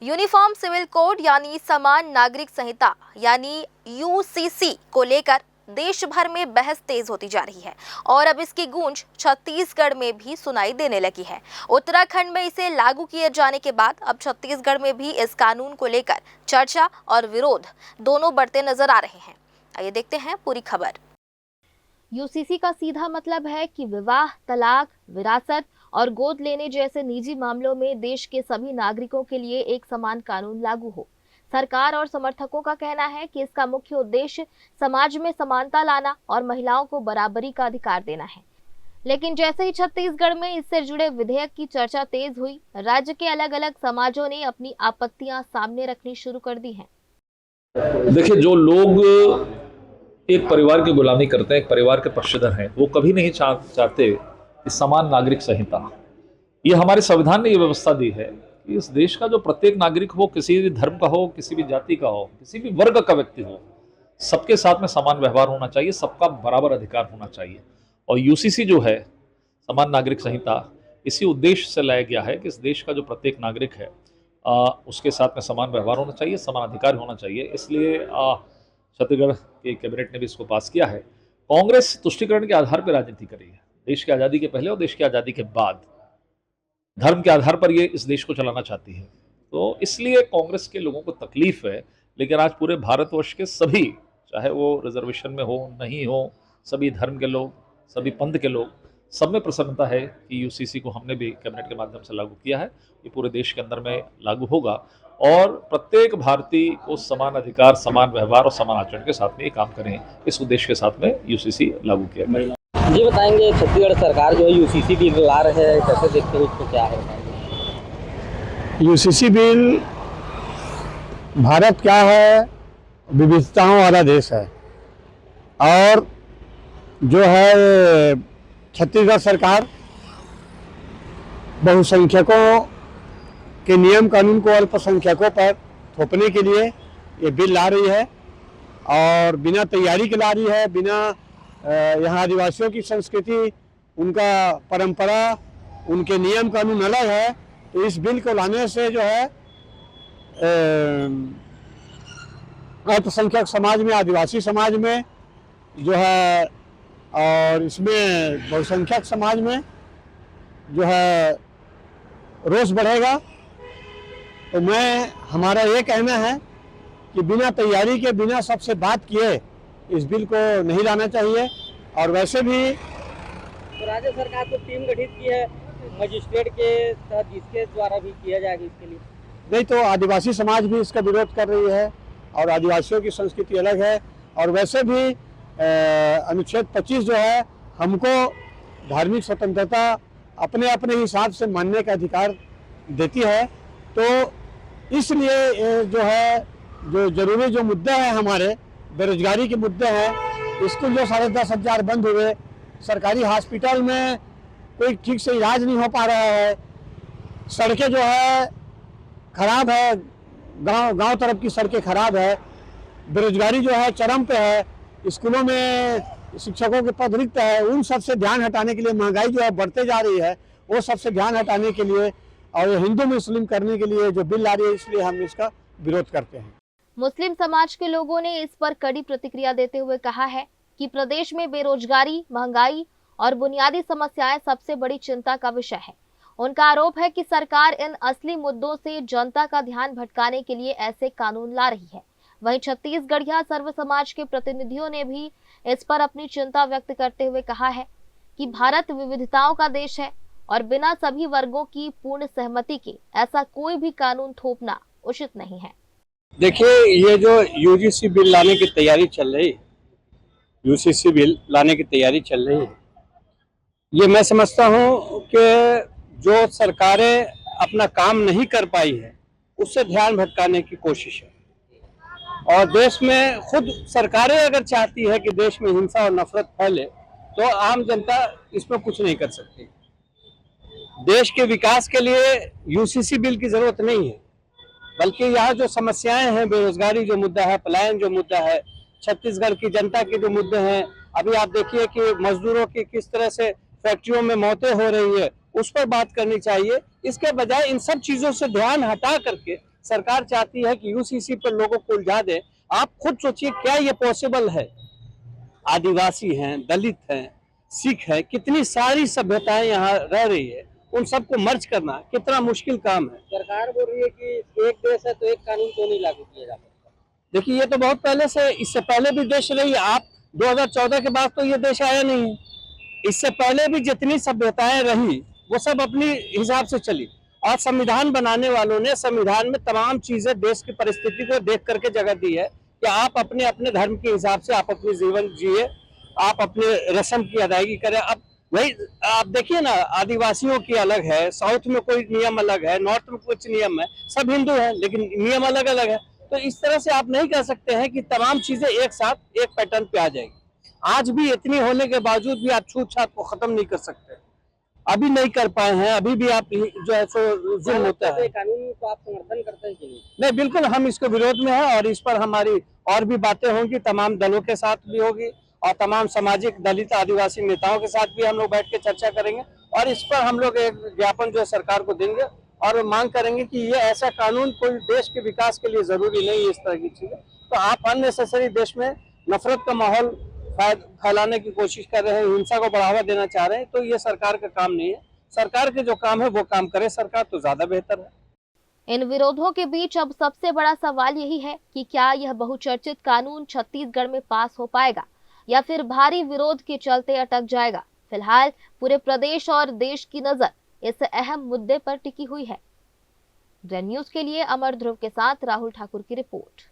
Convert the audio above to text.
Uniform civil code यानी समान नागरिक संहिता यानी यूसीसी को लेकर देश भर में बहस तेज होती जा रही है और अब इसकी गूंज छत्तीसगढ़ में भी सुनाई देने लगी है। उत्तराखंड में इसे लागू किए जाने के बाद अब छत्तीसगढ़ में भी इस कानून को लेकर चर्चा और विरोध दोनों बढ़ते नजर आ रहे हैं। आइए देखते हैं पूरी खबर। यूसीसी का सीधा मतलब है कि विवाह, तलाक, विरासत और गोद लेने जैसे निजी मामलों में देश के सभी नागरिकों के लिए एक समान कानून लागू हो। सरकार और समर्थकों का कहना है कि इसका मुख्य उद्देश्य समाज में समानता लाना और महिलाओं को बराबरी का अधिकार देना है। लेकिन जैसे ही छत्तीसगढ़ में इससे जुड़े विधेयक की चर्चा तेज हुई, राज्य के अलग अलग समाजों ने अपनी आपत्तियां सामने रखनी शुरू कर दी हैं। देखिए, जो लोग एक परिवार की गुलामी करते हैं, एक परिवार के पक्षधर हैं, वो कभी नहीं चाहते कि समान नागरिक संहिता, ये हमारे संविधान ने ये व्यवस्था दी है कि इस देश का जो प्रत्येक नागरिक हो, किसी भी धर्म का हो, किसी भी जाति का हो, किसी भी वर्ग का व्यक्ति हो, सबके साथ में समान व्यवहार होना चाहिए, सबका बराबर अधिकार होना चाहिए। और यूसीसी जो है, समान नागरिक संहिता, इसी उद्देश्य से लाया गया है कि इस देश का जो प्रत्येक नागरिक है उसके साथ में समान व्यवहार होना चाहिए, समान अधिकार होना चाहिए। इसलिए छत्तीसगढ़ के कैबिनेट ने भी इसको पास किया है। कांग्रेस तुष्टिकरण के आधार पर राजनीति कर रही है, देश की आज़ादी के पहले और देश की आज़ादी के बाद धर्म के आधार पर ये इस देश को चलाना चाहती है। तो इसलिए कांग्रेस के लोगों को तकलीफ है। लेकिन आज पूरे भारतवर्ष के सभी, चाहे वो रिजर्वेशन में हो नहीं हो, सभी धर्म के लोग, सभी पंथ के लोग, सब में प्रसन्नता है कि यूसीसी को हमने भी कैबिनेट के माध्यम से लागू किया है। ये पूरे देश के अंदर में लागू होगा और प्रत्येक भारतीय को समान अधिकार, समान व्यवहार और समान आचरण के साथ में ये काम करें, इस उद्देश्य के साथ में यूसीसी लागू किया गया। जी बताएंगे, छत्तीसगढ़ सरकार जो है यूसीसी बिल ला रहे हैं, कैसे देखते हैं उसको, क्या है? यूसीसी बिल, भारत क्या है, विविधताओं वाला देश है और जो है छत्तीसगढ़ सरकार बहुसंख्यकों के नियम कानून को अल्पसंख्यकों पर थोपने के लिए ये बिल ला रही है और बिना तैयारी के ला रही है। बिना यहाँ आदिवासियों की संस्कृति, उनका परंपरा, उनके नियम कानून अलग है, तो इस बिल को लाने से जो है अल्पसंख्यक समाज में, आदिवासी समाज में जो है और इसमें बहुसंख्यक समाज में जो है रोष बढ़ेगा। तो हमारा ये कहना है कि बिना तैयारी के, बिना सबसे बात किए इस बिल को नहीं लाना चाहिए। और वैसे भी तो राज्य सरकार को टीम गठित की है मजिस्ट्रेट के साथ, जिसके द्वारा भी किया जाएगा इसके लिए। नहीं तो आदिवासी समाज भी इसका विरोध कर रही है और आदिवासियों की संस्कृति अलग है। और वैसे भी अनुच्छेद 25 जो है हमको धार्मिक स्वतंत्रता अपने अपने हिसाब से मानने का अधिकार देती है। तो इसलिए जो है, जो जरूरी जो मुद्दे हैं हमारे, बेरोजगारी के मुद्दे हैं, स्कूल जो 10,500 बंद हुए, सरकारी हॉस्पिटल में कोई ठीक से इलाज नहीं हो पा रहा है, सड़कें जो है खराब है, गांव तरफ की सड़कें खराब है, बेरोजगारी जो है चरम पे है, स्कूलों में शिक्षकों के पद रिक्त है, उन सब से ध्यान हटाने के लिए, महंगाई जो है बढ़ते जा रही है, वो सब से ध्यान हटाने के लिए और हिंदू मुस्लिम करने के लिए जो बिल ला रही है, इसलिए हम इसका विरोध करते हैं। मुस्लिम समाज के लोगों ने इस पर कड़ी प्रतिक्रिया देते हुए कहा है कि प्रदेश में बेरोजगारी, महंगाई और बुनियादी समस्याएं सबसे बड़ी चिंता का विषय है। उनका आरोप है कि सरकार इन असली मुद्दों से जनता का ध्यान भटकाने के लिए ऐसे कानून ला रही है। वहीं छत्तीसगढ़िया सर्व समाज के प्रतिनिधियों ने भी इस पर अपनी चिंता व्यक्त करते हुए कहा है कि भारत विविधताओं का देश है और बिना सभी वर्गों की पूर्ण सहमति के ऐसा कोई भी कानून थोपना उचित नहीं है। देखिए, ये जो यूजीसी बिल लाने की तैयारी चल रही है, यूसीसी बिल लाने की तैयारी चल रही है, ये मैं समझता हूँ कि जो सरकारें अपना काम नहीं कर पाई है, उससे ध्यान भटकाने की कोशिश है। और देश में खुद सरकारें अगर चाहती है कि देश में हिंसा और नफरत फैले, तो आम जनता इसमें कुछ नहीं कर सकती। देश के विकास के लिए यूसीसी बिल की जरूरत नहीं है, बल्कि यहाँ जो समस्याएं हैं, बेरोजगारी जो मुद्दा है, पलायन जो मुद्दा है, छत्तीसगढ़ की जनता के जो मुद्दे हैं, अभी आप देखिए कि मजदूरों की किस तरह से फैक्ट्रियों में मौतें हो रही है, उस पर बात करनी चाहिए। इसके बजाय इन सब चीजों से ध्यान हटा करके सरकार चाहती है कि यूसीसी पर लोगों को उलझा दे। आप खुद सोचिए, क्या ये पॉसिबल है? आदिवासी हैं, दलित हैं, सिख है, कितनी सारी सभ्यताएं यहाँ रह रही है, उन सबको मर्ज करना कितना मुश्किल काम है। सरकार बोल रही है कि एक देश है तो एक कानून क्यों नहीं लागू किया जा सकता? देखिए, ये तो बहुत पहले से, इससे पहले भी देश रही है। आप 2014 के बाद तो ये देश आया नहीं है। इससे पहले भी जितनी सभ्यताएं रही वो सब अपनी हिसाब से चली, और संविधान बनाने वालों ने संविधान में तमाम चीजें देश की परिस्थिति को देख करके जगह दी है कि आप अपने अपने धर्म के हिसाब से आप अपनी जीवन जिए, आप अपने रस्म की अदायगी करें। अब वही आप देखिए ना, आदिवासियों की अलग है, साउथ में कोई नियम अलग है, नॉर्थ में कुछ नियम है, सब हिंदू हैं लेकिन नियम अलग अलग है। तो इस तरह से आप नहीं कह सकते हैं कि तमाम चीजें एक साथ एक पैटर्न पे आ जाएगी। आज भी इतनी होने के बावजूद भी आप छूत-छात को खत्म नहीं कर सकते, अभी नहीं कर पाए हैं, अभी भी आप जो है सो जुल्म होता है। कानून को आप समर्थन करते हैं कि नहीं? नहीं, बिल्कुल हम इसके विरोध में हैं, और इस पर हमारी और भी बातें होंगी, तमाम दलों के साथ भी होगी, और तमाम सामाजिक, दलित, आदिवासी नेताओं के साथ भी हम लोग बैठ के चर्चा करेंगे, और इस पर हम लोग एक ज्ञापन जो है सरकार को देंगे और मांग करेंगे कि ये ऐसा कानून कोई देश के विकास के लिए जरूरी नहीं है। इस तरह की चीजें तो आप अननेसेसरी देश में नफरत का माहौल फैलाने की कोशिश कर रहे हैं, हिंसा को बढ़ावा देना चाह रहे हैं, तो ये सरकार का काम नहीं है। सरकार के जो काम है वो काम करे सरकार, तो ज्यादा बेहतर है। इन विरोधों के बीच अब सबसे बड़ा सवाल यही है कि क्या यह बहुचर्चित कानून छत्तीसगढ़ में पास हो पाएगा या फिर भारी विरोध के चलते अटक जाएगा। फिलहाल पूरे प्रदेश और देश की नजर इस अहम मुद्दे पर टिकी हुई है। न्यूज़ के लिए अमर ध्रुव के साथ राहुल ठाकुर की रिपोर्ट।